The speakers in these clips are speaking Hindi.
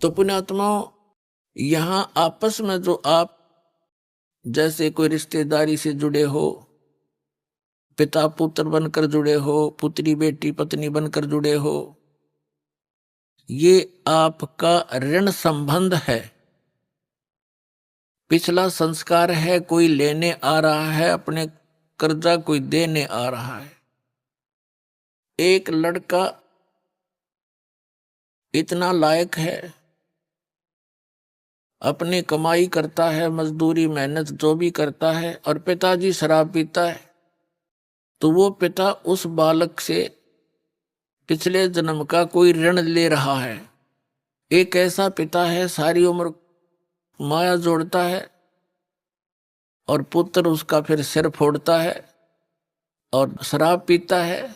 तो पुण्यात्माओं, यहां आपस में जो आप जैसे कोई रिश्तेदारी से जुड़े हो, पिता पुत्र बनकर जुड़े हो, पुत्री बेटी पत्नी बनकर जुड़े हो, ये आपका ऋण संबंध है। पिछला संस्कार है, कोई लेने आ रहा है अपने कर्जा, कोई देने आ रहा है। एक लड़का इतना लायक है, अपनी कमाई करता है, मजदूरी मेहनत जो भी करता है, और पिताजी शराब पीता है, तो वो पिता उस बालक से पिछले जन्म का कोई ऋण ले रहा है। एक ऐसा पिता है, सारी उम्र माया जोड़ता है और पुत्र उसका फिर सिर फोड़ता है और शराब पीता है,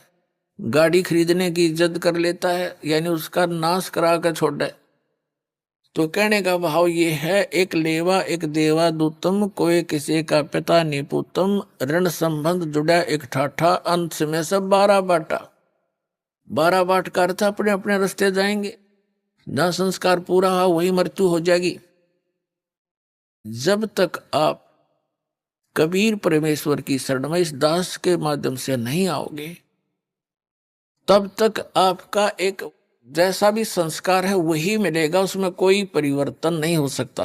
गाड़ी खरीदने की जिद कर लेता है, यानी उसका नाश करा कर छोड़ दे। तो कहने का भाव ये है, एक लेवा एक देवा दूतम, कोई किसी का पिता नहीं पुतम, ऋण संबंध जुड़ा एक ठाठा, अंत में सब 12 बाटा। 12 बाट का अर्थ अपने अपने रास्ते जाएंगे, जहां संस्कार पूरा हो वही मृत्यु हो जाएगी। जब तक आप कबीर परमेश्वर की शरण में इस दास के माध्यम से नहीं आओगे, तब तक आपका एक जैसा भी संस्कार है वही मिलेगा, उसमें कोई परिवर्तन नहीं हो सकता।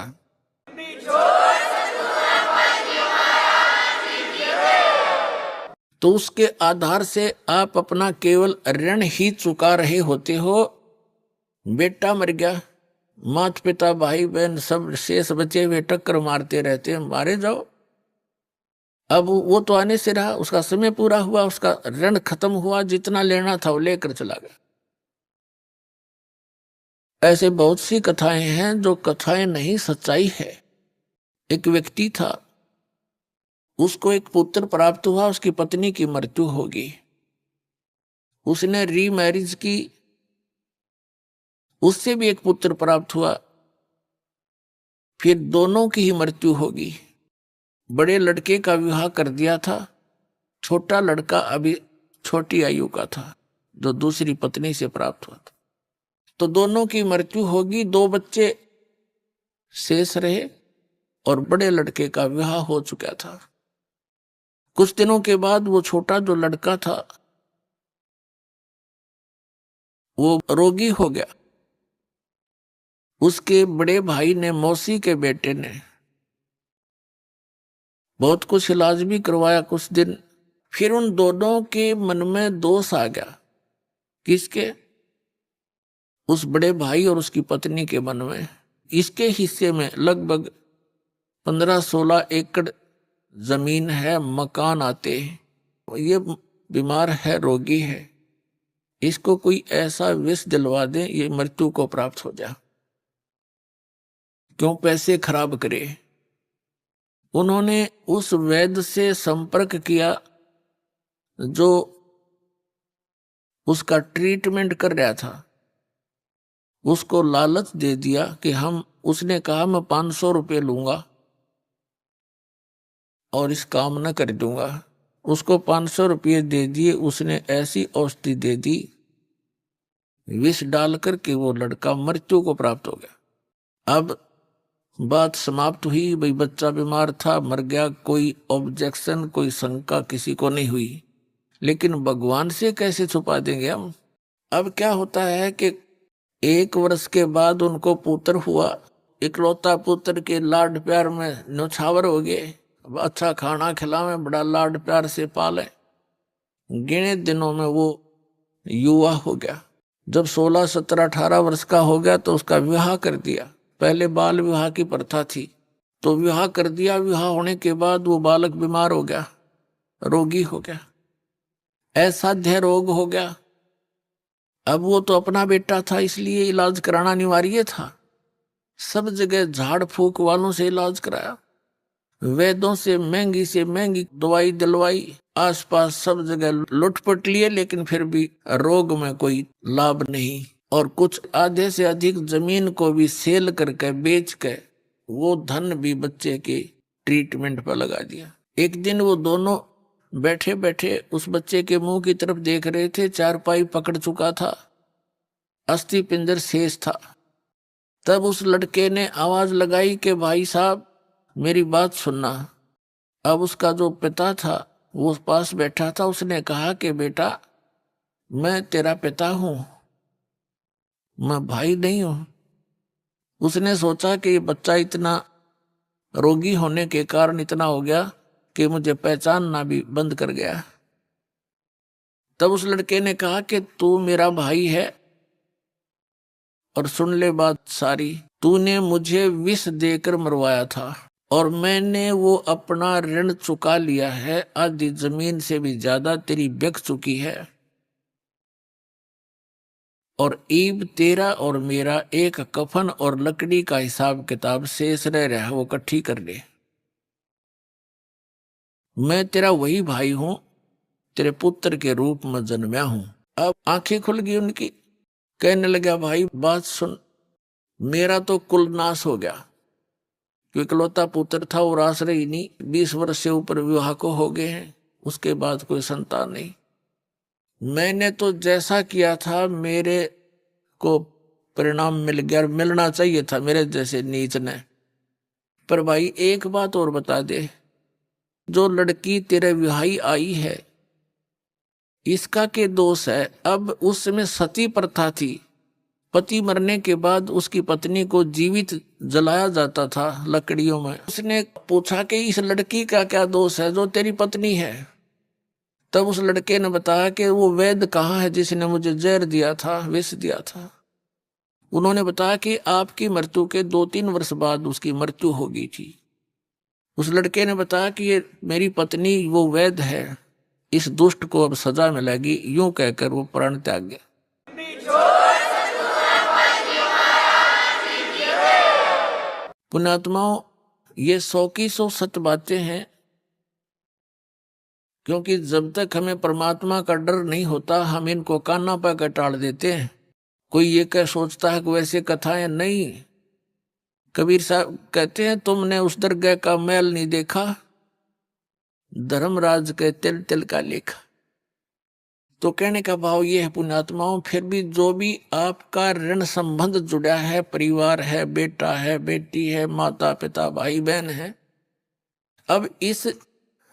तो उसके आधार से आप अपना केवल ऋण ही चुका रहे होते हो। बेटा मर गया, माता पिता भाई बहन सब शेष बचे हुए टक्कर मारते रहते हैं, मारे जाओ। अब वो तो आने से रहा, उसका समय पूरा हुआ, उसका ऋण खत्म हुआ, जितना लेना था वो लेकर चला गया। ऐसे बहुत सी कथाएं हैं जो कथाएं नहीं सच्चाई है। एक व्यक्ति था, उसको एक पुत्र प्राप्त हुआ, उसकी पत्नी की मृत्यु हो गई। उसने रीमैरिज की, उससे भी एक पुत्र प्राप्त हुआ, फिर दोनों की ही मृत्यु होगी। बड़े लड़के का विवाह कर दिया था, छोटा लड़का अभी छोटी आयु का था जो दूसरी पत्नी से प्राप्त हुआ था। तो दोनों की मृत्यु होगी, 2 बच्चे शेष रहे और बड़े लड़के का विवाह हो चुका था। कुछ दिनों के बाद वो छोटा जो लड़का था वो रोगी हो गया। उसके बड़े भाई ने, मौसी के बेटे ने बहुत कुछ इलाज भी करवाया कुछ दिन। फिर उन दोनों के मन में दोष आ गया। किसके? उस बड़े भाई और उसकी पत्नी के मन में। इसके हिस्से में लगभग 15-16 एकड़ जमीन है, मकान आते हैं। ये बीमार है, रोगी है, इसको कोई ऐसा विष दिलवा दे ये मृत्यु को प्राप्त हो जाए, क्यों पैसे खराब करे। उन्होंने उस वैद्य से संपर्क किया जो उसका ट्रीटमेंट कर रहा था। उसको लालच दे दिया कि उसने कहा मैं 500 रुपये लूंगा और इस काम न कर दूंगा। उसको 500 रुपये दे दिए। उसने ऐसी औषधि दे दी, विष डालकर के वो लड़का मृत्यु को प्राप्त हो गया। अब बात समाप्त हुई, भाई बच्चा बीमार था, मर गया, कोई ऑब्जेक्शन, कोई शंका किसी को नहीं हुई। लेकिन भगवान से कैसे छुपा देंगे हम। अब क्या होता है कि 1 वर्ष के बाद उनको पुत्र हुआ। इकलौता पुत्र के लाड प्यार में न्योछावर हो गए। अच्छा खाना खिलावे, बड़ा लाड प्यार से पाले। गिने दिनों में वो युवा हो गया। जब 16, 17, 18 वर्ष का हो गया तो उसका विवाह कर दिया। पहले बाल विवाह की प्रथा थी, तो विवाह कर दिया। विवाह होने के बाद वो बालक बीमार हो गया, रोगी हो गया, असाध्य रोग हो गया। अब वो तो अपना बेटा था, इसलिए इलाज कराना अनिवार्य था। सब जगह झाड़ फूक वालों से इलाज कराया, वैद्यों से महंगी दवाई दिलवाई, आसपास सब जगह लुटपट लिए, लेकिन फिर भी रोग में कोई लाभ नहीं। और कुछ आधे से अधिक जमीन को भी सेल करके बेच के वो धन भी बच्चे के ट्रीटमेंट पर लगा दिया। एक दिन वो दोनों बैठे बैठे उस बच्चे के मुंह की तरफ देख रहे थे। चारपाई पकड़ चुका था, अस्थि पिंजर शेष था। तब उस लड़के ने आवाज लगाई कि भाई साहब मेरी बात सुनना। अब उसका जो पिता था वो पास बैठा था, उसने कहा कि बेटा मैं तेरा पिता हूं, मैं भाई नहीं हूं। उसने सोचा कि ये बच्चा इतना रोगी होने के कारण इतना हो गया कि मुझे पहचानना भी बंद कर गया। तब उस लड़के ने कहा कि तू मेरा भाई है और सुन ले बात सारी, तूने मुझे विष देकर मरवाया था और मैंने वो अपना ऋण चुका लिया है, आधी जमीन से भी ज्यादा तेरी बिक चुकी है। और ईब तेरा और मेरा एक कफन और लकड़ी का हिसाब किताब शेष रह रहा है, वो इकट्ठी कर ले। मैं तेरा वही भाई हूं, तेरे पुत्र के रूप में जन्मया हूं। अब आंखें खुल गई उनकी। कहने लगा भाई बात सुन, मेरा तो कुल नाश हो गया, क्योंकि इकलौता पुत्र था और आश्रय ही नहीं, 20 वर्ष से ऊपर विवाह को हो गए हैं, उसके बाद कोई संतान नहीं। मैंने तो जैसा किया था मेरे को परिणाम मिल गया, मिलना चाहिए था मेरे जैसे नीच ने। पर भाई एक बात और बता दे, जो लड़की तेरे विवाही आई है इसका के दोष है? अब उस समय सती प्रथा थी, पति मरने के बाद उसकी पत्नी को जीवित जलाया जाता था लकड़ियों में। उसने पूछा कि इस लड़की का क्या दोष है जो तेरी पत्नी है? तब उस लड़के ने बताया कि वो वैद्य कहाँ है जिसने मुझे जहर दिया था, विष दिया था। उन्होंने बताया कि आपकी मृत्यु के 2-3 वर्ष बाद उसकी मृत्यु हो गई थी। उस लड़के ने बताया कि ये मेरी पत्नी वो वैद्य है, इस दुष्ट को अब सजा मिलेगी। यूं कहकर वो प्राण त्याग गया। पुण्यात्माओं, ये 100 की 100 सत्य बातें हैं, क्योंकि जब तक हमें परमात्मा का डर नहीं होता हम इनको काना पाकर टाल देते हैं। कोई ये क्या सोचता है कि वैसे कथाएं नहीं। कबीर साहब कहते हैं तुमने उस दरगाह का मैल नहीं देखा, धर्मराज के तिल तिल का लेखा। तो कहने का भाव ये है पुण्यात्माओं, फिर भी जो भी आपका ऋण संबंध जुड़ा है, परिवार है, बेटा है, बेटी है, माता पिता भाई बहन है, अब इस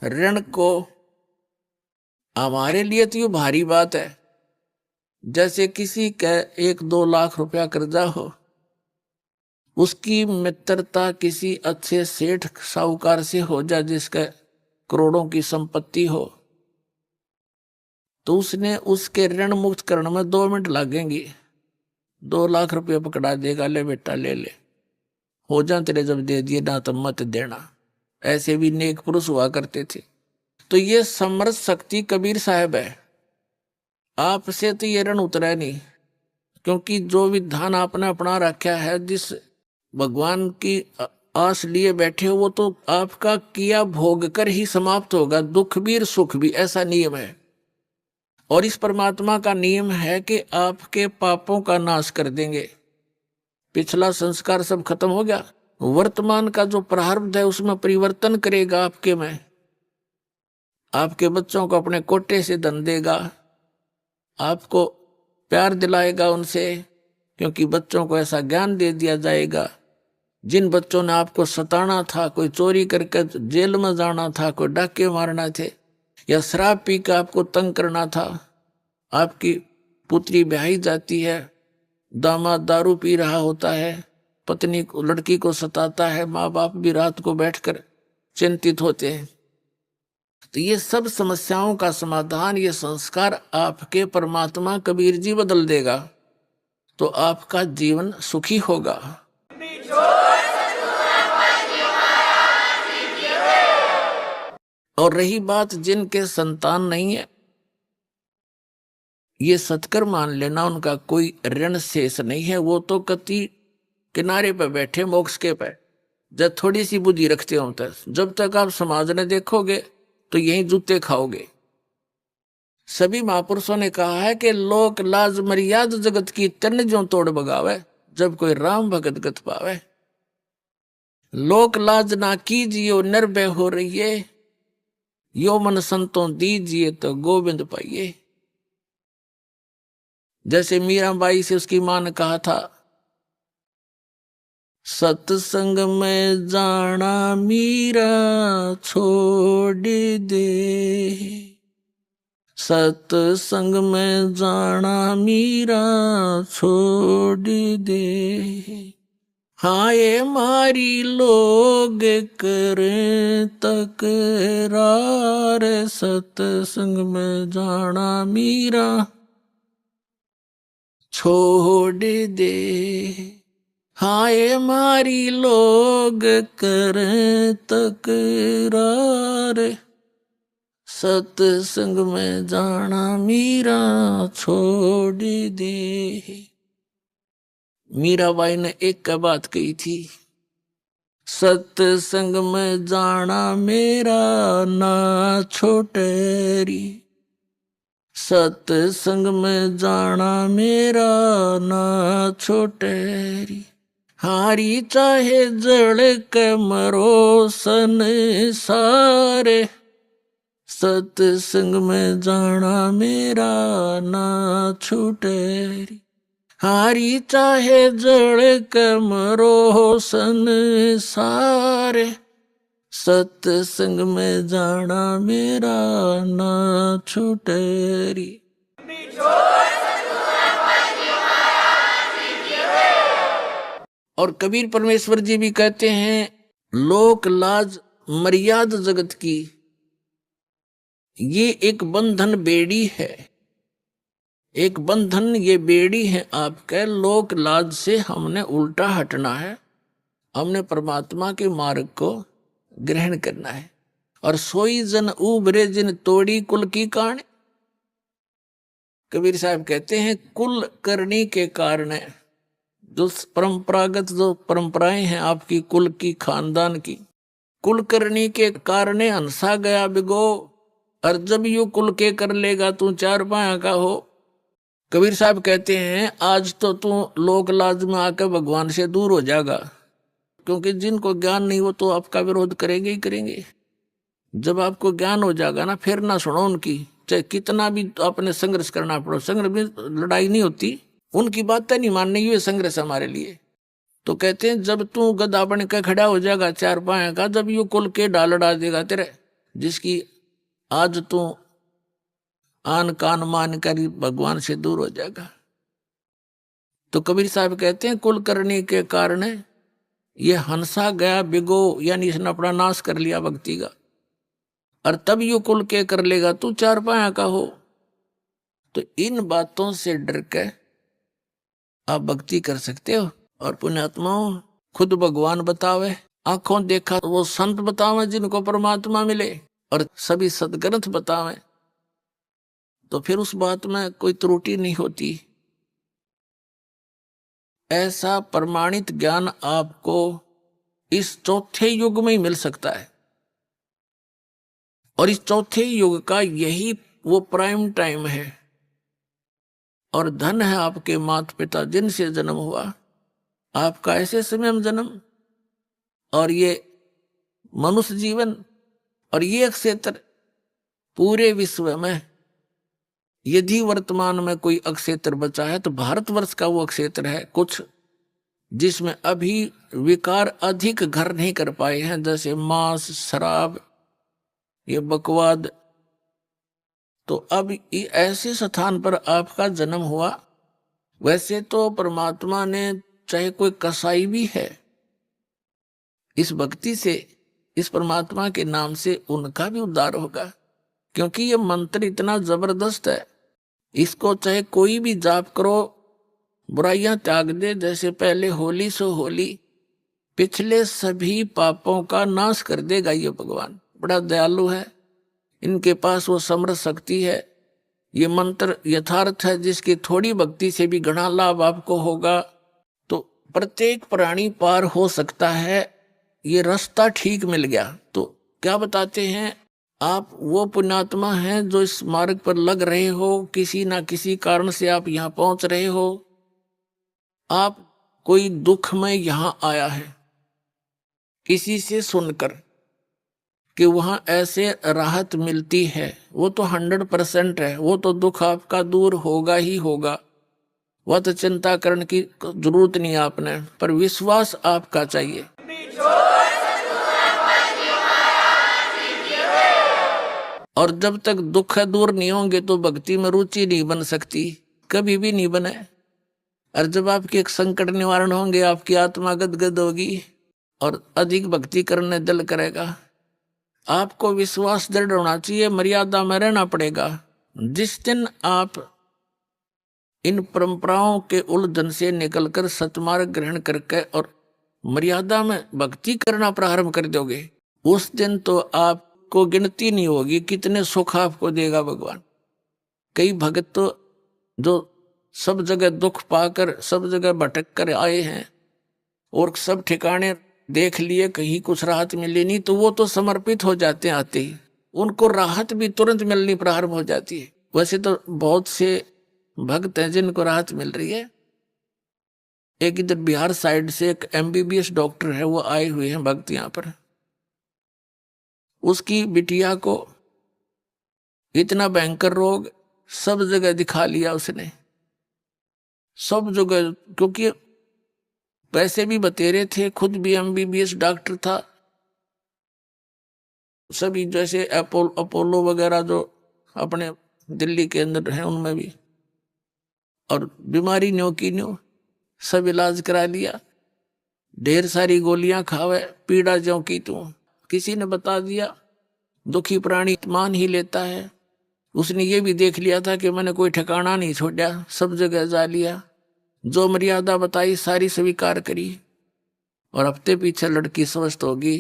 ऋण को हमारे लिए तो ये भारी बात है। जैसे किसी का 1-2 लाख रुपया कर्जा हो, उसकी मित्रता किसी अच्छे सेठ साहूकार से हो जाए जिसका करोड़ों की संपत्ति हो, तो उसने उसके ऋण मुक्त करने में 2 मिनट लगेंगे, 2 लाख रुपया पकड़ा देगा, ले बेटा ले ले, हो जा तेरे जब दे दिए ना तो मत देना। ऐसे भी नेक पुरुष हुआ करते थे। तो ये समर्थ शक्ति कबीर साहब है। आपसे तो ये ऋण उतरा नहीं, क्योंकि जो विधान आपने अपना रखा है, जिस भगवान की आस लिए बैठे हो, वो तो आपका किया भोग कर ही समाप्त होगा, दुख भी और सुख भी, ऐसा नियम है। और इस परमात्मा का नियम है कि आपके पापों का नाश कर देंगे। पिछला संस्कार सब खत्म हो गया, वर्तमान का जो प्रारब्ध है उसमें परिवर्तन करेगा आपके में। आपके बच्चों को अपने कोटे से धन देगा, आपको प्यार दिलाएगा उनसे, क्योंकि बच्चों को ऐसा ज्ञान दे दिया जाएगा। जिन बच्चों ने आपको सताना था, कोई चोरी करके जेल में जाना था, कोई डाके मारना थे, या शराब पी कर आपको तंग करना था, आपकी पुत्री ब्याही जाती है, दामाद दारू पी रहा होता है, पत्नी को लड़की को सताता है, माँ बाप भी रात को बैठकर चिंतित होते हैं। तो ये सब समस्याओं का समाधान, ये संस्कार आपके परमात्मा कबीर जी बदल देगा, तो आपका जीवन सुखी होगा। और रही बात जिनके संतान नहीं है, ये सत्कर मान लेना उनका कोई ऋण शेष नहीं है, वो तो कति किनारे पे बैठे मोक्ष के पे, जब थोड़ी सी बुद्धि रखते हो तक, जब तक आप समाज ने देखोगे तो यही जूते खाओगे। सभी महापुरुषों ने कहा है कि लोक लाज मर्याद जगत की तन जो तोड़ बगावे, जब कोई राम भगत गत पावे। लोक लाज ना कीजियो निर्भय हो रहिए, यो मन संतों दीजिए तो गोविंद पाइए। जैसे मीराबाई से उसकी मां ने कहा था सत्संग में जाना मीरा छोड़ दे, सत्संग में जाना मीरा छोड़ दे। हाय मारी लोग करें तकरार, सत्संग में जाना मीरा छोड़ दे। हाय मारी लोग करें तकरार, सत्संग में जाना मीरा छोड़ दे। मीराबाई ने एक बात कही थी, सत्संग में जाना मेरा ना छोटेरी, सत्संग में जाना मेरा ना छोटेरी। हारी चाहे जड़ के मरो संसारे, सत्संग में जाना मेरा ना छूटेरी। हारी चाहे जड़ के मरो संसारे, सत्संग में जाना मेरा ना छूटेरी। और कबीर परमेश्वर जी भी कहते हैं, लोक लाज मर्याद जगत की ये एक बंधन बेड़ी है, एक बंधन ये बेड़ी है आपके। लोक लाज से हमने उल्टा हटना है, हमने परमात्मा के मार्ग को ग्रहण करना है। और सोई जन उभरे जिन तोड़ी कुल की कान। कबीर साहब कहते हैं कुल करनी के कारण, जो परंपरागत जो परंपराएं हैं आपकी कुल की खानदान की, कुल करनी के कारण हंसा गया बिगो, और जब यू कुल के कर लेगा तू चार पाया का हो। कबीर साहब कहते हैं आज तो तू लोक लाज में आकर भगवान से दूर हो जाएगा, क्योंकि जिनको ज्ञान नहीं हो तो आपका विरोध करेंगे ही करेंगे। जब आपको ज्ञान हो जाएगा ना, फिर ना सुनो उनकी, चाहे कितना भी अपने संघर्ष करना पड़ो। संघर्ष में लड़ाई नहीं होती, उनकी बातें नहीं माननी, ये संघर्ष हमारे लिए। तो कहते हैं जब तू गधा बन के खड़ा हो जाएगा चार पाया का, जब यू कुल के डाल देगा तेरे, जिसकी आज तू आन कान मान कर भगवान से दूर हो जाएगा। तो कबीर साहब कहते हैं कुल करने के कारण ये हंसा गया बिगो, यानी इसने अपना नाश कर लिया भक्ति का। और तब यू कुल के कर लेगा तू चार पाया का हो। तो इन बातों से डर के आप भक्ति कर सकते हो। और पुण्यात्माओं खुद भगवान बतावे, आंखों देखा वो संत बतावे जिनको परमात्मा मिले, और सभी सदग्रंथ बतावे, तो फिर उस बात में कोई त्रुटि नहीं होती। ऐसा प्रमाणित ज्ञान आपको इस चौथे युग में ही मिल सकता है। और इस चौथे युग का यही वो प्राइम टाइम है। और धन है आपके माता पिता जिनसे जन्म हुआ, आपका ऐसे समय में जन्म, और ये मनुष्य जीवन, और ये क्षेत्र पूरे विश्व में यदि वर्तमान में कोई अक्षेत्र बचा है तो भारतवर्ष का वो अक्षेत्र है कुछ, जिसमें अभी विकार अधिक घर नहीं कर पाए हैं, जैसे मांस, शराब, ये बकवाद। तो अब ऐसे स्थान पर आपका जन्म हुआ। वैसे तो परमात्मा ने, चाहे कोई कसाई भी है, इस भक्ति से, इस परमात्मा के नाम से उनका भी उद्धार होगा, क्योंकि ये मंत्र इतना जबरदस्त है। इसको चाहे कोई भी जाप करो, बुराइयां त्याग दे, जैसे पहले होली सो होली, पिछले सभी पापों का नाश कर देगा ये भगवान। बड़ा दयालु है, इनके पास वो समर्थ शक्ति है। ये मंत्र यथार्थ है, जिसकी थोड़ी भक्ति से भी घना लाभ आपको होगा। तो प्रत्येक प्राणी पार हो सकता है, ये रास्ता ठीक मिल गया। तो क्या बताते हैं, आप वो पुण्यात्मा हैं जो इस मार्ग पर लग रहे हो, किसी ना किसी कारण से आप यहाँ पहुंच रहे हो। आप कोई दुख में यहाँ आया है किसी से सुनकर कि वहां ऐसे राहत मिलती है, वो तो 100% है, वो तो दुख आपका दूर होगा ही होगा। वह तो चिंता करने की जरूरत नहीं है आपने, पर विश्वास आपका चाहिए। और जब तक दुख दूर नहीं होंगे तो भक्ति में रुचि नहीं बन सकती, कभी भी नहीं बने। और जब आपके एक संकट निवारण होंगे, आपकी आत्मा गदगद होगी और अधिक भक्ति करने दिल करेगा। आपको विश्वास दृढ़ होना चाहिए, मर्यादा में रहना पड़ेगा। जिस दिन आप इन परंपराओं के उलझन से निकलकर सतमार्ग ग्रहण करके और मर्यादा में भक्ति करना प्रारंभ कर दोगे, उस दिन तो आपको गिनती नहीं होगी कितने सुख आपको देगा भगवान। कई भक्त तो जो सब जगह दुख पाकर सब जगह भटक कर आए हैं और सब ठिकाने देख लिए, कहीं कुछ राहत मिली नहीं, तो वो तो समर्पित हो जाते हैं आते ही, उनको राहत भी तुरंत मिलनी प्रारंभ हो जाती है। वैसे तो बहुत से भक्त हैं जिनको राहत मिल रही है। एक इधर बिहार साइड से एक MBBS डॉक्टर है, वो आए हुए हैं भक्त यहाँ पर। उसकी बिटिया को इतना भयंकर रोग, सब जगह दिखा लिया उसने, सब जगह, क्योंकि पैसे भी बतेरे थे, खुद भी MBBS डॉक्टर था। सभी जैसे अपोलो वगैरह जो अपने दिल्ली के अंदर हैं उनमें भी, और बीमारी न्यो की न्यो सब इलाज करा लिया, ढेर सारी गोलियां खावे, पीड़ा ज्यों की तू। किसी ने बता दिया दुखी प्राणी मान ही लेता है। उसने ये भी देख लिया था कि मैंने कोई ठिकाना नहीं छोड़ा, सब जगह जा लिया, जो मर्यादा बताई सारी स्वीकार करी, और हफ्ते पीछे लड़की स्वस्थ होगी।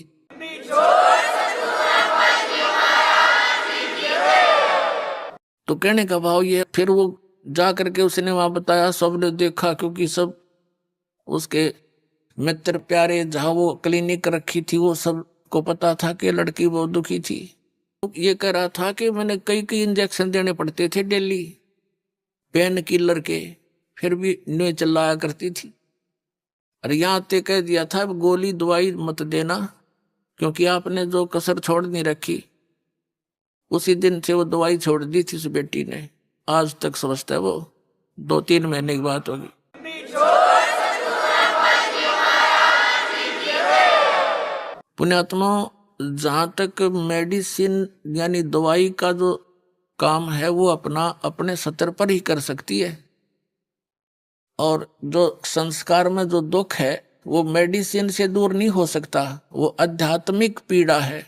तो कहने का भाव ये, फिर वो जा करके उसने वहां बताया, सबने देखा, क्योंकि सब उसके मित्र प्यारे जहाँ वो क्लिनिक रखी थी वो सब को पता था कि लड़की बहुत दुखी थी। ये कह रहा था कि मैंने कई इंजेक्शन देने पड़ते थे डेली, पेन किलर के, फिर भी नहीं चिल्लाया करती थी। और यहाँ ते कह दिया था गोली दवाई मत देना, क्योंकि आपने जो कसर छोड़ नहीं रखी। उसी दिन से वो दवाई छोड़ दी थी उस बेटी ने, आज तक स्वस्थ है वो, 2-3 महीने की बात होगी। पुण्यात्मा, जहां तक मेडिसिन यानी दवाई का जो काम है वो अपने स्तर पर ही कर सकती है, और जो संस्कार में जो दुख है वो मेडिसिन से दूर नहीं हो सकता, वो आध्यात्मिक पीड़ा है,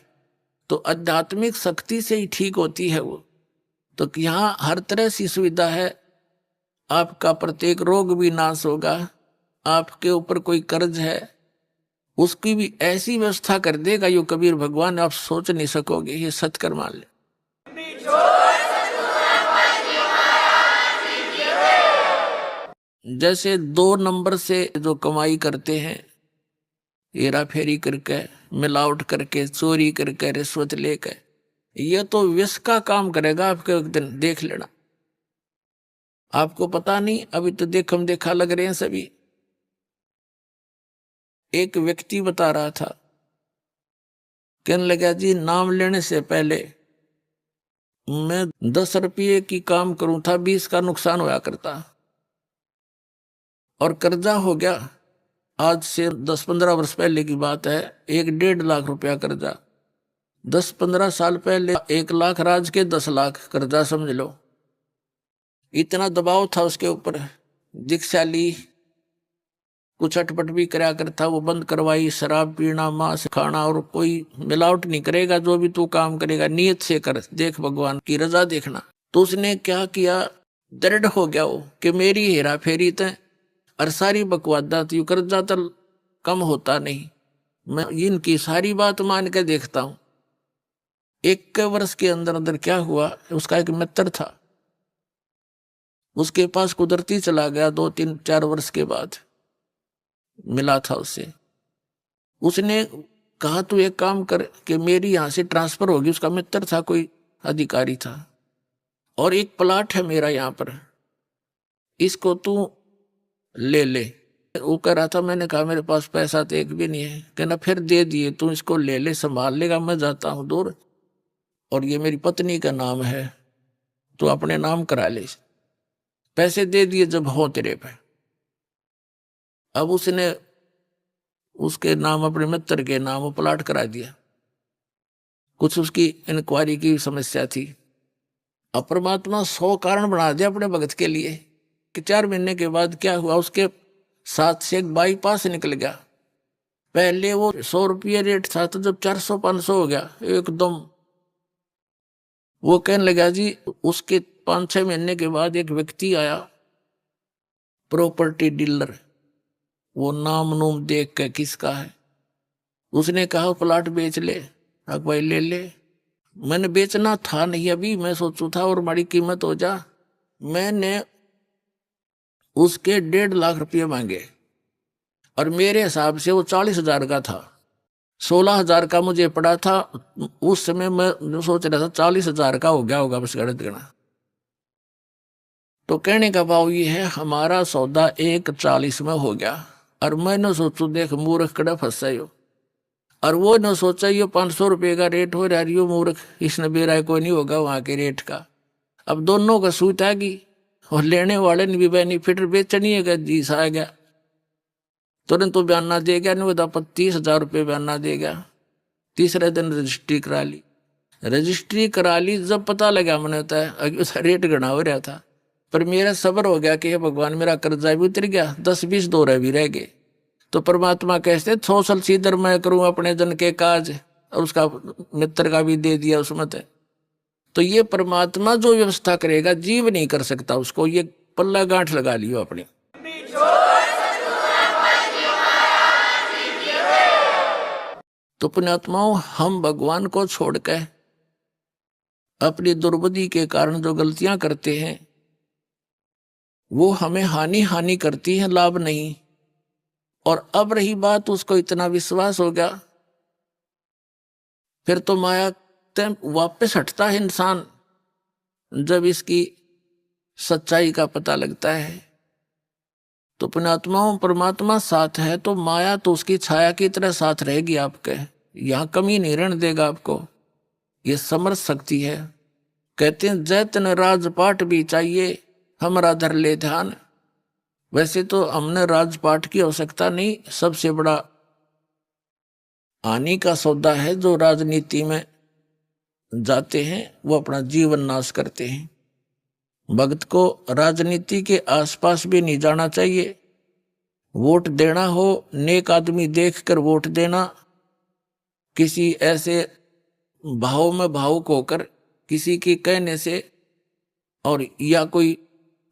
तो आध्यात्मिक शक्ति से ही ठीक होती है वो। तो यहाँ हर तरह से सुविधा है, आपका प्रत्येक रोग भी नाश होगा, आपके ऊपर कोई कर्ज है उसकी भी ऐसी व्यवस्था कर देगा यो कबीर भगवान, आप सोच नहीं सकोगे, ये सत्कर मान ले। जैसे 2 नंबर से जो कमाई करते हैं, हेरा फेरी करके, मिलावट करके, चोरी करके, रिश्वत लेकर, ये तो विष का काम करेगा आपके, एक दिन देख लेना। आपको पता नहीं, अभी तो देखम देखा लग रहे हैं सभी। एक व्यक्ति बता रहा था, कहने लगा जी नाम लेने से पहले मैं 10 रुपये की काम करूं था, 20 का नुकसान होया करता, और कर्जा हो गया। आज से 10-15 वर्ष पहले की बात है, 1-1.5 लाख रुपया कर्जा। 10-15 साल पहले 1 लाख राज के 10 लाख कर्जा, समझ लो। इतना दबाव था उसके ऊपर, दीक्षा ली, कुछ अटपट भी कराया करता, वो बंद करवाई, शराब पीना, मांस खाना, और कोई मिलावट नहीं करेगा, जो भी तू काम करेगा नियत से कर, देख भगवान की रजा देखना। तो उसने क्या किया, दृढ़ हो गया वो कि मेरी हेरा फेरी तय और सारी बकवादा थी, कर्जा तो कम होता नहीं, मैं इनकी सारी बात मान के देखता हूं। 1 वर्ष के अंदर अंदर क्या हुआ, उसका एक मित्र था, उसके पास कुदरती चला गया, 2-3-4 वर्ष के बाद मिला था उससे। उसने कहा तू एक काम कर कि मेरी यहां से ट्रांसफर होगी, उसका मित्र था, कोई अधिकारी था, और एक प्लाट है मेरा यहाँ पर, इसको तू ले ले। वो कह रहा था, मैंने कहा मेरे पास पैसा तो एक भी नहीं है। कहना फिर दे दिए, तू इसको ले ले, संभाल लेगा, मैं जाता हूं दूर, और ये मेरी पत्नी का नाम है, तू अपने नाम करा ले। पैसे दे दिए जब हो तेरे पे। अब उसने उसके नाम, अपने मित्र के नाम वो प्लाट करा दिया। कुछ उसकी इंक्वायरी की समस्या थी। अब परमात्मा 100 कारण बना दिया अपने भगत के लिए कि 4 महीने के बाद क्या हुआ, उसके साथ से एक बाईपास निकल गया। पहले वो 100 रुपये रेट था, तो जब 400-500 हो गया एकदम, वो कहने लगा जी। उसके 5-6 महीने के बाद एक व्यक्ति आया, प्रॉपर्टी डीलर। वो नाम नूम देख के किसका है, उसने कहा प्लाट बेच ले। अब भाई ले ले। मैंने बेचना था नहीं अभी, मैं सोचू था और बड़ी कीमत हो जा। मैंने उसके 1.5 लाख रुपये मांगे और मेरे हिसाब से वो 40,000 का था। 16,000 का मुझे पड़ा था उस समय। मैं जो सोच रहा था 40,000 का हो गया होगा बस गणित गणा। तो कहने का भाव ये है, हमारा सौदा 1,40 में हो गया। और मैंने सोचू देख मूर्ख कड़ा फंसा हो। और वो न सोचा ये 500 रुपये का रेट हो रहा, यो मूर्ख इसने बेरा कोई नहीं होगा वहां के रेट का। अब दोनों का सूत आ गई और लेने वाले ने भी बेनिफिट, बेचनी का जीस आ गया। तुरंत तो बयाना दे गया, नहीं बता 30,000 रुपये बयाना दे गया। तीसरे दिन रजिस्ट्री करा ली। रजिस्ट्री करा ली, जब पता लगा मैंने होता है उसका रेट गणा हो रहा था। पर मेरा सब्र हो गया कि भगवान मेरा कर्जा भी उतर गया, 10-20 दौरे भी रह गए। तो परमात्मा कहते 100 साल सीधर मैं करूं अपने जन के काज, और उसका मित्र का भी दे दिया उसमें। तो ये परमात्मा जो व्यवस्था करेगा, जीव नहीं कर सकता उसको। ये पल्ला गांठ लगा लियो अपनी। तो पुण्यात्माओं, हम भगवान को छोड़कर अपनी दुर्बुद्धि के कारण जो गलतियां करते हैं, वो हमें हानि करती है, लाभ नहीं। और अब रही बात, उसको इतना विश्वास हो गया, फिर तो माया वापस हटता है इंसान जब इसकी सच्चाई का पता लगता है। तो पुण्यात्माओं, परमात्मा साथ है तो माया तो उसकी छाया की तरह साथ रहेगी आपके। यहां कमी नहीं रहने देगा आपको। ये समर्थ शक्ति है। कहते हैं जैतन राजपाट भी चाहिए, हमारा धर ले ध्यान। वैसे तो हमने राजपाट की आवश्यकता नहीं, सबसे बड़ा हानि का सौदा है जो राजनीति में जाते हैं, वो अपना जीवन नाश करते हैं। भक्त को राजनीति के आसपास भी नहीं जाना चाहिए। वोट देना हो, नेक आदमी देखकर वोट देना। किसी ऐसे भाव में भावुक होकर किसी के कहने से और या कोई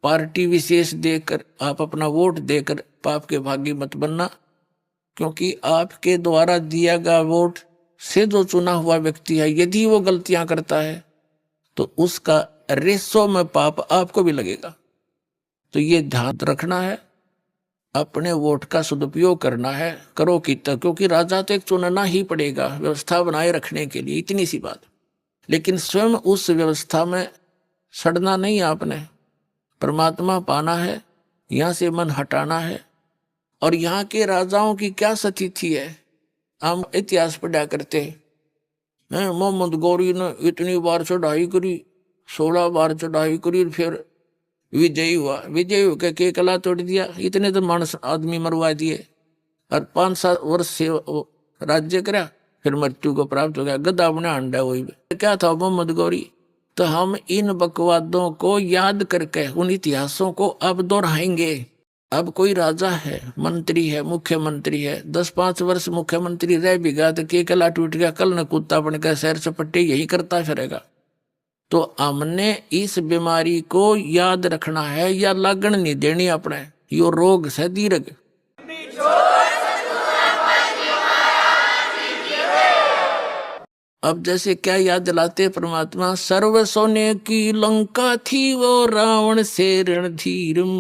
पार्टी विशेष देकर आप अपना वोट देकर पाप के भागी मत बनना। क्योंकि आपके द्वारा दिया गया वोट से जो चुना हुआ व्यक्ति है, यदि वो गलतियां करता है तो उसका रेसो में पाप आपको भी लगेगा। तो ये ध्यान रखना है, अपने वोट का सदुपयोग करना है। करो कितना, क्योंकि राजा तो एक चुनना ही पड़ेगा व्यवस्था बनाए रखने के लिए, इतनी सी बात। लेकिन स्वयं उस व्यवस्था में सड़ना नहीं आपने। परमात्मा पाना है, यहां से मन हटाना है। और यहाँ के राजाओं की क्या स्थिति है, हम इतिहास पढ़ा करते हैं। मोहम्मद गौरी ने इतनी बार चढ़ाई करी, 16 बार चढ़ाई करी, फिर विजयी हुआ। विजयी होकर के कला तोड़ दिया, इतने तो मानस आदमी मरवा दिए। और 5-7 वर्ष से राज्य करा, फिर मृत्यु को प्राप्त हो गया। गधा बना अंडा वही क्या था मोहम्मद गौरी। तो हम इन बकवादों को याद करके उन इतिहासों को अब दोहराएंगे। अब कोई राजा है, मंत्री है, मुख्यमंत्री है, 10-5 वर्ष मुख्यमंत्री रह भी गया तो के कला टूट गया, कल न कुत्ता बनकर शहर चपट्टे यही करता फिरेगा। तो हमने इस बीमारी को याद रखना है या लगन नहीं देनी अपने। यो रोग से दीर्घ। अब जैसे क्या याद दिलाते परमात्मा, सर्व सोने की लंका थी वो रावण से रणधीरम,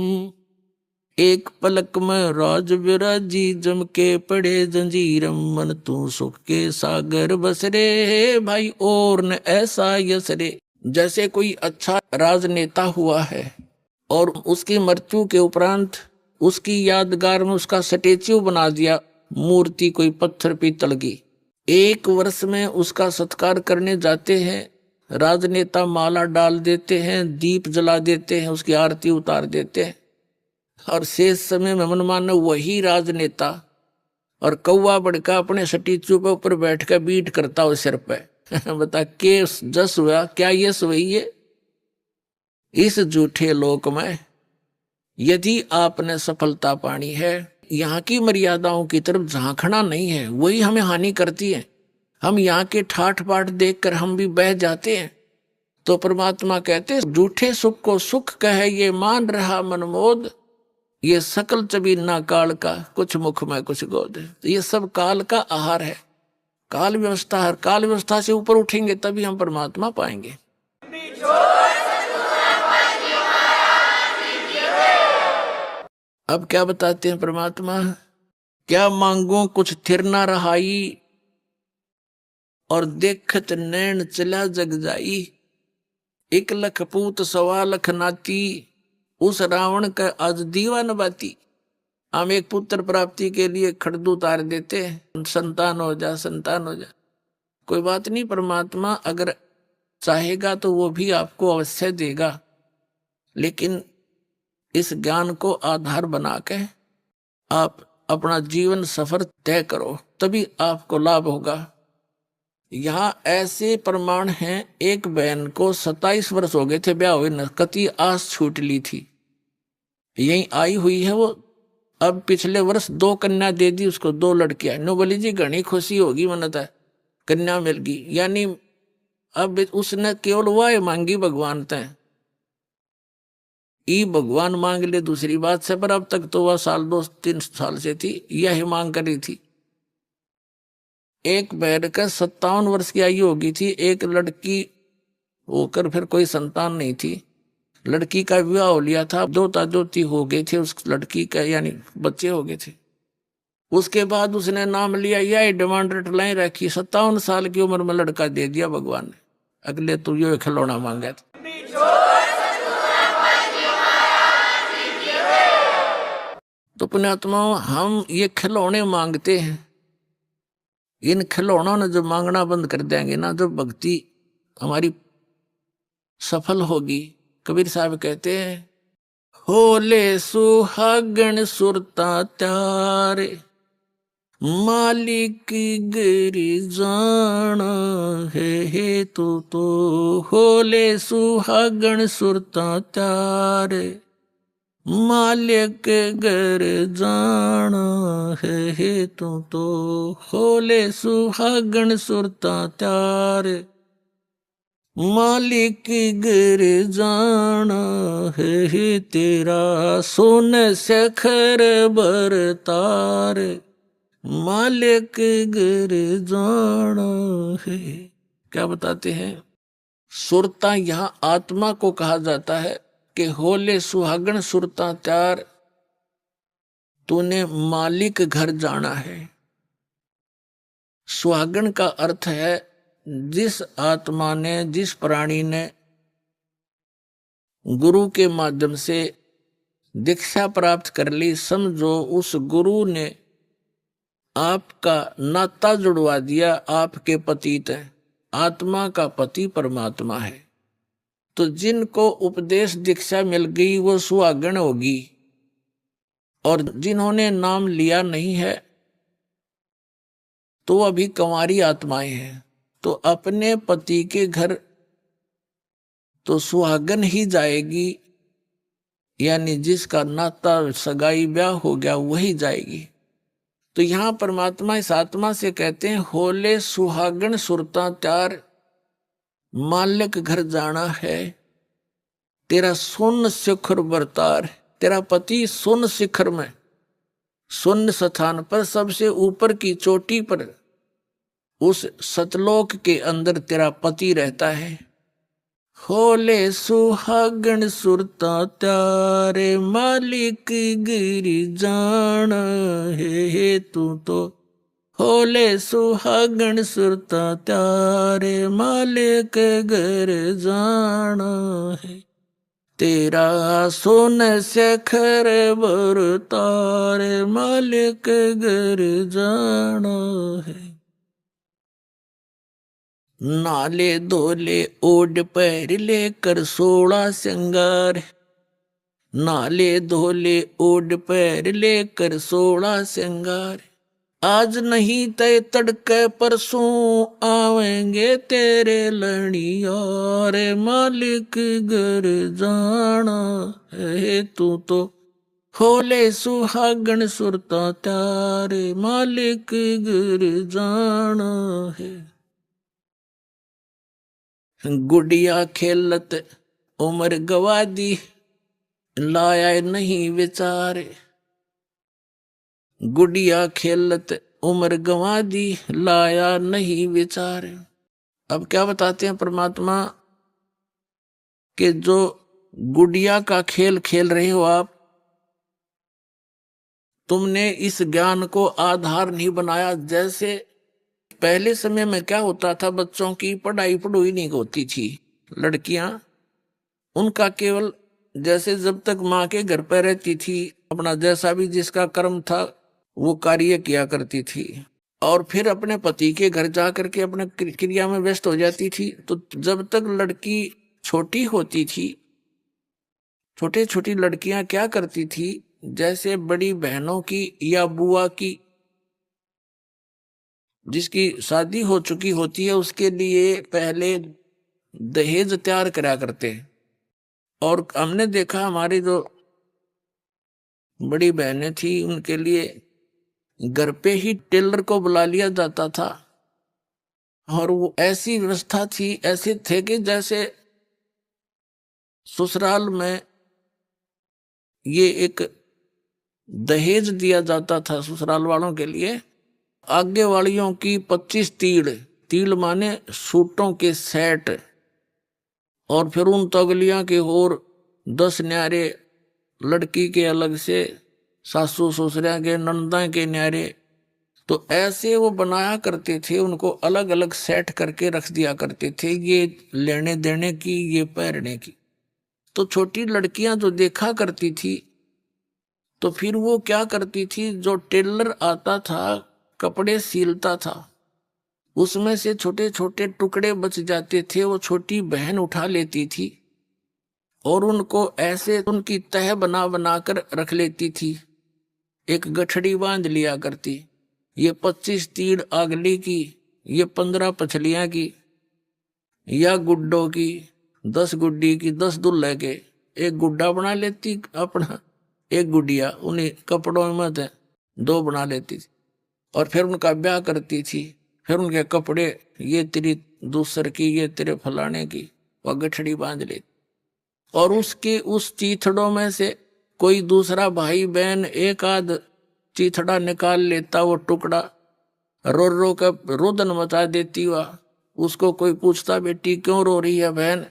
एक पलक में राज विराजी जम के पड़े जंजीरम, मन तू सुख के सागर बसरे भाई और न ऐसा यसरे। जैसे कोई अच्छा राजनेता हुआ है और उसकी मृत्यु के उपरांत उसकी यादगार में उसका स्टेच्यू बना दिया, मूर्ति कोई पत्थर पीतल की। 1 वर्ष में उसका सत्कार करने जाते हैं राजनेता माला डाल देते हैं, दीप जला देते हैं, उसकी आरती उतार देते हैं, और शेष समय में मनमाने वही राजनेता और कौवा बड़का अपने स्टैचू पे ऊपर बैठ कर बीट करता हो सिर पे। बता के जस हुआ क्या यश हुई है? इस झूठे लोक में यदि आपने सफलता पानी है, यहाँ की मर्यादाओं की तरफ झांकना नहीं है, वही हमें हानि करती है। हम यहाँ के ठाठ बाट देखकर हम भी बह जाते हैं। तो परमात्मा कहते झूठे सुख को सुख कहे ये मान रहा मनमोद, ये सकल चबीना काल का कुछ मुख में कुछ गोद। तो ये सब काल का आहार है, काल व्यवस्था है। काल व्यवस्था से ऊपर उठेंगे तभी हम परमात्मा पाएंगे। अब क्या बताते हैं परमात्मा? क्या मांगो कुछ थिर ना रहाई, और देखत नैन चला जग जाई। 1 लख पूत 1.25 लाख नाती, उस रावण का आज दीवान बाती। हम एक पुत्र प्राप्ति के लिए खड़दू उतार देते हैं, संतान हो जा, संतान हो जा। कोई बात नहीं, परमात्मा अगर चाहेगा तो वो भी आपको अवश्य देगा, लेकिन इस ज्ञान को आधार बना के आप अपना जीवन सफर तय करो, तभी आपको लाभ होगा। यहाँ ऐसे प्रमाण हैं, एक बहन को 27 वर्ष हो गए थे ब्याह हुए न, कति आस छूट ली थी, यही आई हुई है वो। अब पिछले वर्ष 2 कन्या दे दी उसको, 2 लड़कियां। नो बोली जी घनी खुशी होगी, मनता है कन्या मिल गई। यानी अब उसने केवल वह मांगी भगवान तय, ई भगवान मांग ले दूसरी बात से, पर अब तक तो वह 2-3 साल से थी, यही मांग कर रही थी। एक बहन का 57 वर्ष की आयु होगी थी, एक लड़की होकर फिर कोई संतान नहीं थी। लड़की का विवाह हो लिया था, जोता जोती हो गए थे उस लड़की का, यानी बच्चे हो गए थे। उसके बाद उसने नाम लिया, यह डिमांड रटलाई रखी, 57 साल की उम्र में लड़का दे दिया भगवान ने। अगले तू यो खिलौना मांगा था। तो पुण्यात्मा, हम ये खिलौने मांगते हैं, इन खिलौनों ने जब मांगना बंद कर देंगे ना, जब भक्ति हमारी सफल होगी। कबीर साहब कहते हैं, होले सुहागण सुरता त्यारे, मालिक गिरी जाना है तो होले सुहागण सुरता त्यारे, मालिक घर जाना है तो होले सुहागण सुरता त्यारे, मालिक घर जाना है तेरा सोन सखर बरतार, मालिक घर जाना है। क्या बताते हैं? सुरता यहाँ आत्मा को कहा जाता है कि होले सुहागण सुरता त्यार, तूने मालिक घर जाना है। सुहागण का अर्थ है जिस आत्मा ने, जिस प्राणी ने गुरु के माध्यम से दीक्षा प्राप्त कर ली, समझो उस गुरु ने आपका नाता जुड़वा दिया, आपके पतित है। आत्मा का पति परमात्मा है। तो जिनको उपदेश दीक्षा मिल गई वो सुहागण होगी, और जिन्होंने नाम लिया नहीं है तो अभी कंवारी आत्माएं हैं। तो अपने पति के घर तो सुहागन ही जाएगी, यानी जिसका नाता सगाई ब्याह हो गया वही जाएगी। तो यहां परमात्मा इस आत्मा से कहते हैं, होले सुहागन सुरता त्यार, मालिक घर जाना है, तेरा सुन शिखर बरतार। तेरा पति सुन शिखर में, सुन स्थान पर, सबसे ऊपर की चोटी पर, उस सतलोक के अंदर तेरा पति रहता है। होले सुहागण सुरता त्यारे, मालिक गिरी जाना है तो होले सुहागण सुरता त्यारे, मालिक घर जाना है तेरा सोन सखर बरतार, मालिक घर जाना है। नाले धोले ओढ़ पैर लेकर 16 श्रृंगार, नाले धोले ओढ़ पैर लेकर 16 श्रृंगार, आज नहीं तय तड़के परसों आवेंगे तेरे लड़िया, रे मालिक घर जाना है तू तो होले सुहागन सुरता तारे, मालिक घर जाना है। गुड़िया खेलत उम्र गवा दी, लाया नहीं विचारे, गुड़िया खेलत उम्र गंवा दी, लाया नहीं विचारे। अब क्या बताते हैं परमात्मा कि जो गुड़िया का खेल खेल रहे हो आप, तुमने इस ज्ञान को आधार नहीं बनाया। जैसे पहले समय में क्या होता था, बच्चों की पढ़ाई नहीं होती थी, लड़कियां उनका केवल जैसे जब तक माँ के घर पर रहती थी अपना जैसा भी जिसका कर्म था वो कार्य किया करती थी, और फिर अपने पति के घर जा करके अपने क्रिया में व्यस्त हो जाती थी। तो जब तक लड़की छोटी होती थी, छोटी छोटी लड़कियां क्या करती थी, जैसे बड़ी बहनों की या बुआ की जिसकी शादी हो चुकी होती है उसके लिए पहले दहेज तैयार करा करते हैं। और हमने देखा हमारी जो बड़ी बहनें थी उनके लिए घर पे ही टेलर को बुला लिया जाता था, और वो ऐसी व्यवस्था थी, ऐसे थे कि जैसे ससुराल में ये एक दहेज दिया जाता था ससुराल वालों के लिए। आगे वालियों की 25 तीड़, तीड़ माने सूटों के सेट, और फिर उन तगलियां के और 10 न्यारे, लड़की के अलग से, सासू ससुरिया के, नंदा के न्यारे। तो ऐसे वो बनाया करते थे, उनको अलग अलग सेट करके रख दिया करते थे, ये लेने देने की, ये पहनने की। तो छोटी लड़कियां जो देखा करती थी, तो फिर वो क्या करती थी, जो टेलर आता था कपड़े सीलता था, उसमें से छोटे छोटे टुकड़े बच जाते थे, वो छोटी बहन उठा लेती थी और उनको ऐसे उनकी तह बना बना कर रख लेती थी, एक गठड़ी बांध लिया करती। ये 25 तीड़ आगली की, ये 15 पछलियां की, या गुड्डों की, 10 गुड्डी की, 10 दुल्हे के, एक गुड्डा बना लेती अपना, एक गुडिया उन्हीं कपड़ों में थे, 2 बना लेती थी, और फिर उनका ब्याह करती थी। फिर उनके कपड़े, ये तेरी दूसर की, ये तेरे फलाने की, वह गठड़ी बांध लेती। और उसके उस चीथड़ों में से कोई दूसरा भाई बहन एक आध चीथड़ा निकाल लेता, वो टुकड़ा रो रो कर रोदन मचा देती। वह उसको कोई पूछता, बेटी क्यों रो रही है बहन,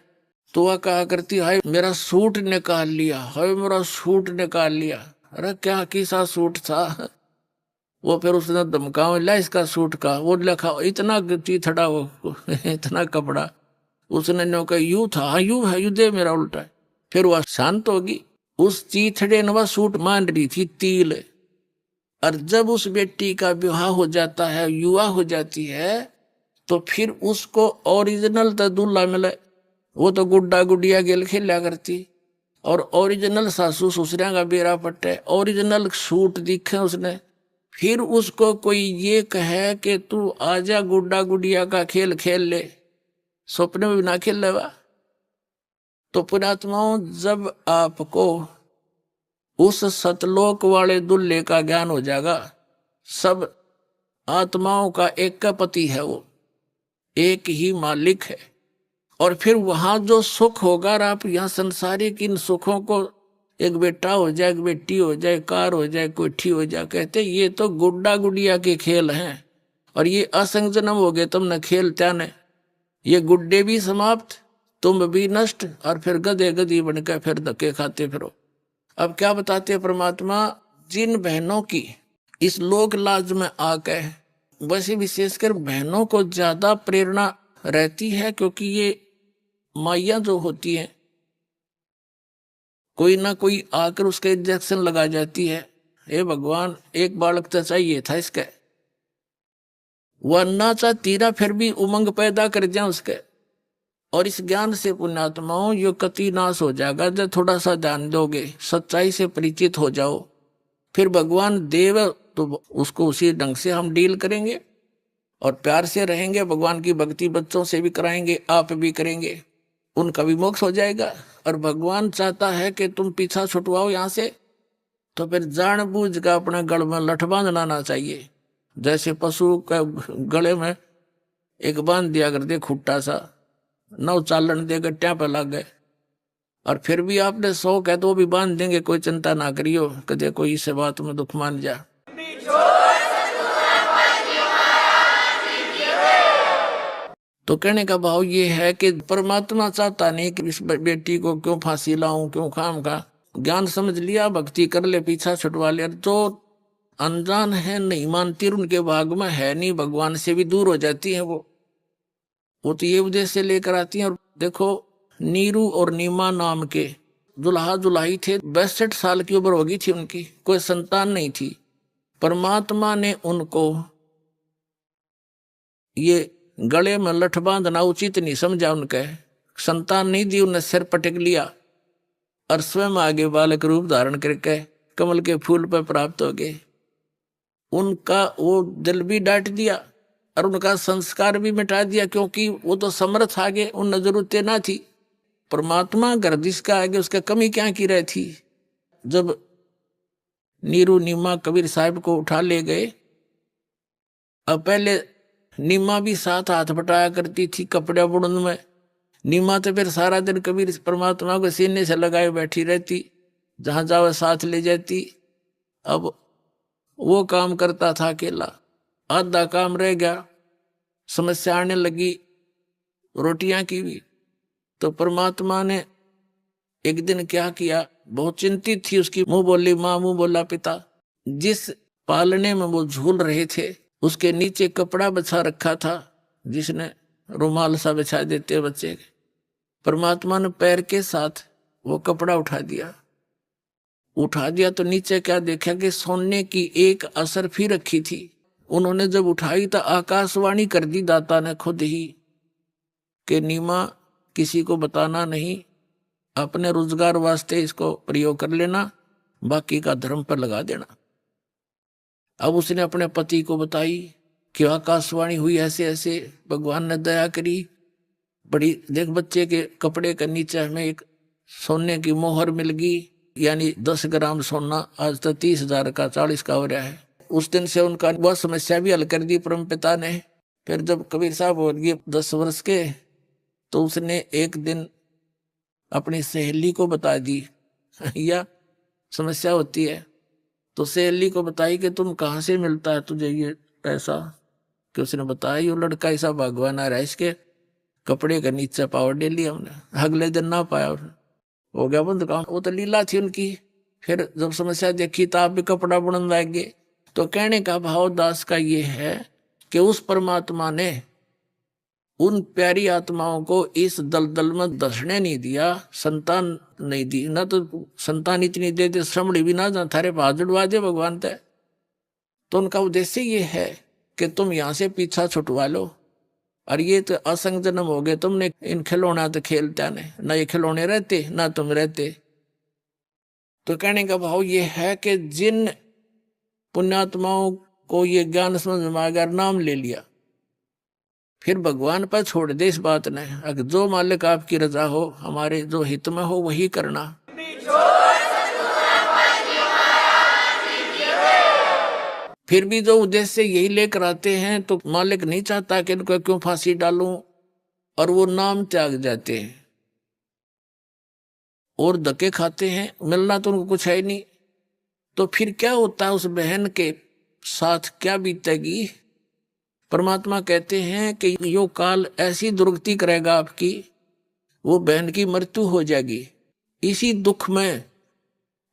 तो वह कहा करती, हाय मेरा सूट निकाल लिया, हाय मेरा सूट निकाल लिया। अरे क्या किसा सूट था, वो फिर उसने धमकाओ, ला इसका सूट का, वो लिखा इतना चीथड़ा, वो इतना कपड़ा, उसने नो कहा यू था, हाँ यू है, यू दे मेरा उल्टा है। फिर वह शांत होगी। उस चीथड़े ने वह सूट मान रही थी तिल, और जब उस बेटी का विवाह हो जाता है, युवा हो जाती है, तो फिर उसको ओरिजिनल तो दूल्हा मिले, वो तो गुड्डा गुडिया गेल खेला करती, और ओरिजिनल सासू ससुरिया का बेरा पट्टे, ओरिजिनल सूट दिखे उसने। फिर उसको कोई ये कहे कि तू आजा गुड्डा गुडिया का खेल खेल ले, सपने में भी ना खेल लेवा। तो पुणात्माओं, जब आपको उस सतलोक वाले दुल्हे का ज्ञान हो जाएगा, सब आत्माओं का एक का पति है, वो एक ही मालिक है, और फिर वहां जो सुख होगा, और आप यहाँ संसारिक इन सुखों को, एक बेटा हो जाए, एक बेटी हो जाए, कार हो जाए, कोठी हो जाए, कहते ये तो गुड्डा गुडिया के खेल हैं, और ये असंग जन्म हो गए तुमने खेल त्याने, ये गुड्डे भी समाप्त, तुम भी नष्ट, और फिर गधे गधी बनकर फिर धक्के खाते फिरो। अब क्या बताते परमात्मा, जिन बहनों की इस लोक लाज में आके, वैसे विशेषकर बहनों को ज्यादा प्रेरणा रहती है, क्योंकि ये माइया जो होती है, कोई ना कोई आकर उसके इंजेक्शन लगा जाती है, हे भगवान एक बालक तो चाहिए था इसका, वह ना चाहती ना, फिर भी उमंग पैदा कर दिया उसके। और इस ज्ञान से पुण्यात्माओं यो कति नाश हो जाएगा जब थोड़ा सा ध्यान दोगे, सच्चाई से परिचित हो जाओ। फिर भगवान देव तो उसको उसी ढंग से हम डील करेंगे और प्यार से रहेंगे। भगवान की भक्ति बच्चों से भी कराएंगे, आप भी करेंगे, उनका भी मोक्ष हो जाएगा। और भगवान चाहता है कि तुम पीछा छुटवाओ यहाँ से, तो फिर जानबूझ का अपने गल में लठ बांधना ना चाहिए। जैसे पशु के गले में एक बांध दिया कर दे खुट्टा सा, नौ चालन दे गट्टिया पे लग गए, और फिर भी आपने शौक है तो वो भी बांध देंगे, कोई चिंता ना करियो, कदे कोई इस बात में दुख मान जा। तो कहने का भाव ये है कि परमात्मा चाहता नहीं कि इस बेटी को क्यों फांसी लाऊं, क्यों खाम का। ज्ञान समझ लिया, भक्ति कर ले, पीछा छुटवा ले। जो अनजान है, नहीं मानती, उनके भाग में है नहीं, भगवान से भी दूर हो जाती है वो तो ये उद्देश्य लेकर आती है। और देखो, नीरू और नीमा नाम के दुल्हा दुल्हाई थे, 62 साल की उम्र होगी थी उनकी, कोई संतान नहीं थी। परमात्मा ने उनको ये गले में लठ बांधना उचित नहीं समझा, उनके संतान नहीं दी, उन्हें सिर पटक लिया और स्वयं आगे बालक रूप धारण करके कमल के फूल पर प्राप्त हो गए। उनका वो दिल भी डांट दिया और उनका संस्कार भी मिटा दिया, क्योंकि वो तो समर्थ आगे, उन जरूरतें ना थी। परमात्मा गर्दिश का आगे उसका कमी क्या की रही थी। जब नीरू नीमा कबीर साहब को उठा ले गए, अब पहले नीमा भी साथ हाथ बटाया करती थी कपड़े बुड़न में। नीमा तो फिर सारा दिन कबीर परमात्मा को सीने से लगाए बैठी रहती, जहां जाओ साथ ले जाती। अब वो काम करता था अकेला, आधा काम रह गया, समस्या आने लगी रोटियां की भी। तो परमात्मा ने एक दिन क्या किया, बहुत चिंतित थी उसकी, मुंह बोली माँ, मुंह बोला पिता। जिस पालने में वो झूल रहे थे उसके नीचे कपड़ा बिछा रखा था, जिसने रुमाल सा बिछा देते बच्चे के। परमात्मा ने पैर के साथ वो कपड़ा उठा दिया तो नीचे क्या देखा कि सोने की एक असरफी रखी थी। उन्होंने जब उठाई तो आकाशवाणी कर दी दाता ने खुद ही कि नीमा, किसी को बताना नहीं, अपने रोजगार वास्ते इसको प्रयोग कर लेना, बाकी का धर्म पर लगा देना। अब उसने अपने पति को बताई कि आकाशवाणी हुई ऐसे ऐसे, भगवान ने दया करी, बड़ी देख बच्चे के कपड़े के नीचे हमें एक सोने की मोहर मिल गई, यानी 10 ग्राम सोना, आज तो 30,000 का 40 का हो रहा है। उस दिन से उनका वह समस्या भी हल कर दी परम पिता ने। फिर जब कबीर साहब हो गए 10 वर्ष के, तो उसने एक दिन अपनी सहेली को बता दी या समस्या होती है, तो सहेली को बताई कि तुम कहाँ से मिलता है तुझे ये पैसा। कि उसने बताया ये लड़का ऐसा भगवान आ रहा है, इसके कपड़े का नीचे पावर दे लिया हमने। अगले दिन ना पाया, हो गया बंद काम। वो तो लीला थी उनकी। फिर जब समस्या देखी तो आप भी कपड़ा बुनने लगे। तो कहने का भाव दास का ये है कि उस परमात्मा ने उन प्यारी आत्माओं को इस दलदल में धसने नहीं दिया, संतान नहीं दी। ना तो संतान इतनी दे दे श्रमणी भी ना जा थारे पास जुड़वा दे भगवान तय। तो उनका उद्देश्य ये है कि तुम यहाँ से पीछा छुटवा लो, और ये तो असंग जन्म हो गए, तुमने इन खिलौना तो खेलता नहीं, ना ये खिलौने रहते ना तुम रहते। तो कहने का भाव ये है कि जिन पुण्यात्माओं को ये ज्ञान समझ में आ गया, नाम ले लिया, फिर भगवान पर छोड़ दे इस बात ने। अगर जो मालिक आपकी रजा हो, हमारे जो हित में हो वही करना। फिर भी जो उद्देश्य यही लेकर आते हैं, तो मालिक नहीं चाहता कि इनको क्यों फांसी डालूं, और वो नाम त्याग जाते हैं और धक्के खाते हैं, मिलना तो उनको कुछ है नहीं। तो फिर क्या होता है, उस बहन के साथ क्या बीतेगी। परमात्मा कहते हैं कि यो काल ऐसी दुर्गति करेगा आपकी, वो बहन की मृत्यु हो जाएगी। इसी दुख में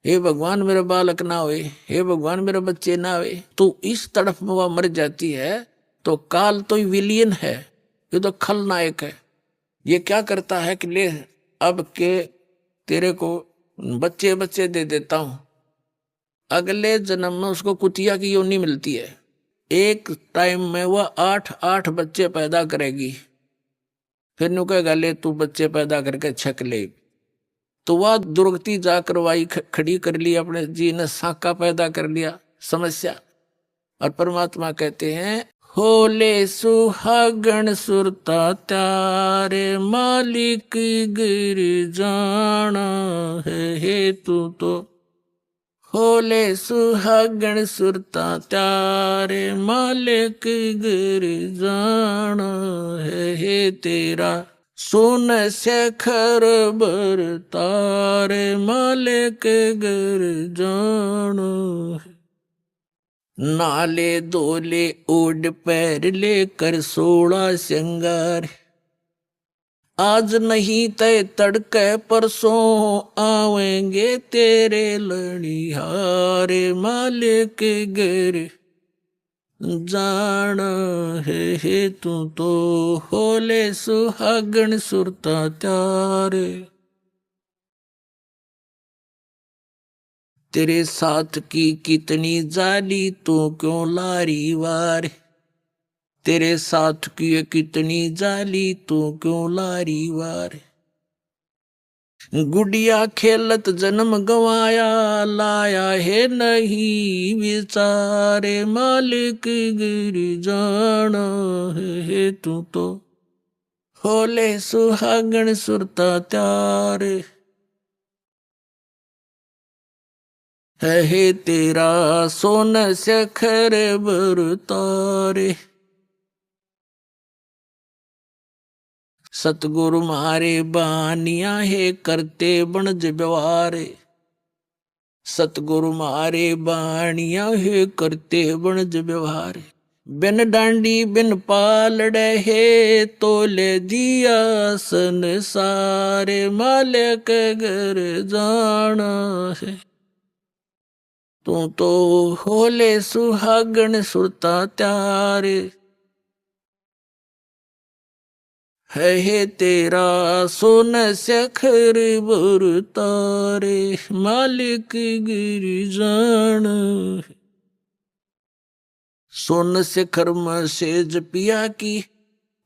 हे भगवान मेरे बालक ना होए, हे भगवान मेरे बच्चे ना होए, तो इस तड़फ में वह मर जाती है। तो काल तो विलियन है, ये तो खलनायक है। ये क्या करता है कि ले अब के तेरे को बच्चे बच्चे दे देता हूं, अगले जन्म में उसको कुतिया की योनि मिलती है। एक टाइम में वह 8 बच्चे पैदा करेगी। फिर नु कहेगा ले तू बच्चे पैदा करके छक ले। तो वह दुर्गति जा करवाई, खड़ी कर ली, अपने जी ने साका पैदा कर लिया, समस्या। और परमात्मा कहते हैं होले सुहागण सुरता त्यारे मालिक गिर जाना है हेतु तो। होले सुहागण सुरता त्यारे मालिक गिर जाना है तेरा। सुन शेखर बर तारे मालिक गिर जाना है। नाले दोले ओढ़ पैर लेकर 16 श्रृंगार। आज नहीं तय तड़के परसों आवेंगे तेरे लड़िहारे मालिक गिर जाना है तू तो। होले सुहागण सुरता त्यारे। तेरे साथ की कितनी जाली तू क्यों लारी वार। तेरे साथ की कितनी जाली तू क्यों लारी वार। गुड़िया खेलत जन्म गवाया लाया है नहीं विचारे मालिक गिर जाना है तू तो। होले सुहागण सुरता त्यारे है तेरा। सोन शेखर बर तारे। सतगुरु मारे बानिया है करते बनज व्यवहार। सतगुरु मारे बानिया है करते बनज व्यवहार। बिन डांडी बिन पालड़े है तोले दिया संसारे मालिक घर जाना है तू तो। होले सुहागण सुरता त्यारे है तेरा। सोन शेखर बर तारे मालिक गिर जाना। सोन शेखर में सेज पिया की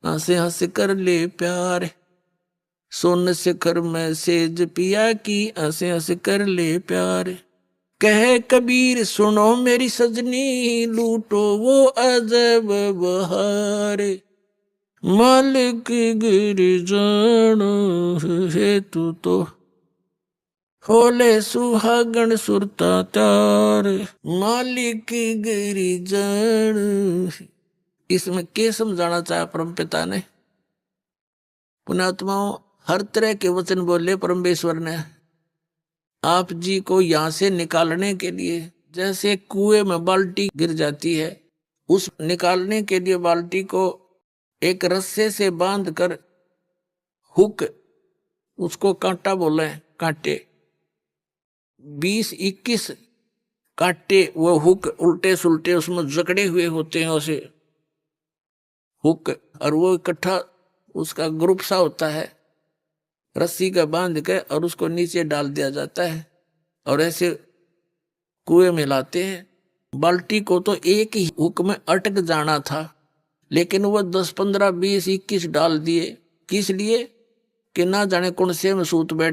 हंसे हंस कर ले प्यार। सोन शेखर में सेज पिया की हंसे हंस कर ले प्यार। कह कबीर सुनो मेरी सजनी लूटो वो अजब बहार। मालिक गिर जाना है तू तो। होले सुहागण सुरता त्यारे मालिक गिर जाना। इसमें क्या समझाना चाहा परम पिता ने? पुण्यात्माओं, हर तरह के वचन बोले परमेश्वर ने आप जी को यहां से निकालने के लिए। जैसे कुएं में बाल्टी गिर जाती है, उस निकालने के लिए बाल्टी को एक रस्से से बांध कर हुक, उसको कांटा बोले, कांटे 20-21 कांटे वो हुक उल्टे सुलटे उसमें जकड़े हुए होते हैं उसे हुक। और वो इकट्ठा उसका ग्रुप सा होता है, रस्सी का बांध के और उसको नीचे डाल दिया जाता है और ऐसे कुएं में लाते हैं। बाल्टी को तो एक ही हुक में अटक जाना था, लेकिन वो 10, 15, 20, 21 डाल दिए। किस लिए? कि ना जाने कौन से में सूत बैठ